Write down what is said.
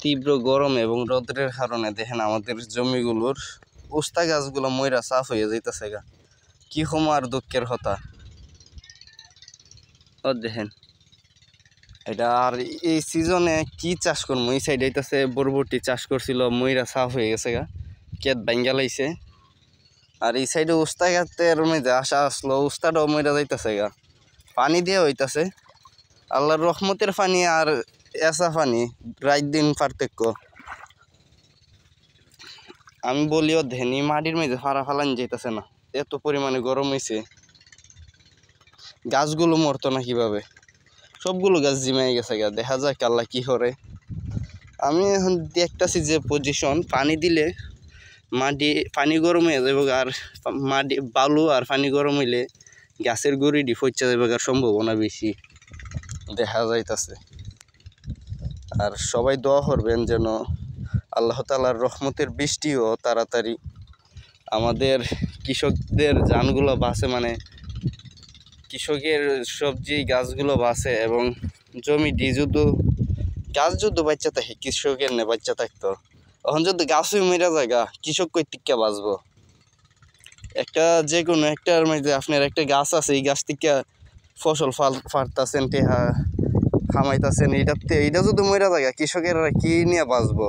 তীব্র গরম এবং রৌদ্রের কারণে দেখেন আমাদের জমিগুলোর উস্তা গাছগুলো মইরা সাফ হয়ে যাইতেছে গা। কি কম আর দুঃখের কথা। ও দেখেন এটা আর এই সিজনে কি চাষ করবো, এই সাইড হইতেছে বরবটি চাষ করছিল, মইরা সাফ হয়ে গেছে গা, ক্ষেত ভাঙ্গা লাইছে। আর এই সাইডে উস্তা গাছের মধ্যে আসা আসলো, উস্তাটাও মইরা যাইতেছে গা, পানি দিয়ে হইতাছে। আল্লাহর রহমতের পানি আর এসা পানি রাত দিন পার্থক্য। আমি বলিও ধেনি মাটির মধ্যে ফাড়া ফালান যাইতেছে না, এত পরিমাণে গরম হয়েছে। গাছগুলো মরতো না কিভাবে, সবগুলো গাছ জিমাই গেছে গা। দেখা যাক আল্লাহ কি করে। আমি এখন দেখতেছি যে পজিশন, পানি দিলে মাটি পানি গরম হয়ে যাবে, আর মাটি বালু আর পানি গরম হইলে গাছের গুড়ি ফইচা যাবে সম্ভাবনা বেশি দেখা যাইতেছে। আর সবাই দোয়া করবেন যেন আল্লাহ তাআলার রহমতের বৃষ্টিও তাড়াতাড়ি আমাদের কৃষকদের জানগুলো বাঁচে, মানে কৃষকের সবজি গাছগুলো বাঁচে এবং জমিটি যদি গাছ যদি বাচ্চা থাকে কৃষকের নে বাচ্চা থাকতো। এখন যদি গাছই মেরা জায়গা কৃষক কই টিকা বাঁচবো। একটা যে কোনো একটার মধ্যে আপনার একটা গাছ আছে, এই গাছ থেকে ফসল ফাড়তাছেন, টেহা খামাইতেছেন, এইটা যদি মরা জায়গা কৃষকের কি নিয়ে বাঁচবো।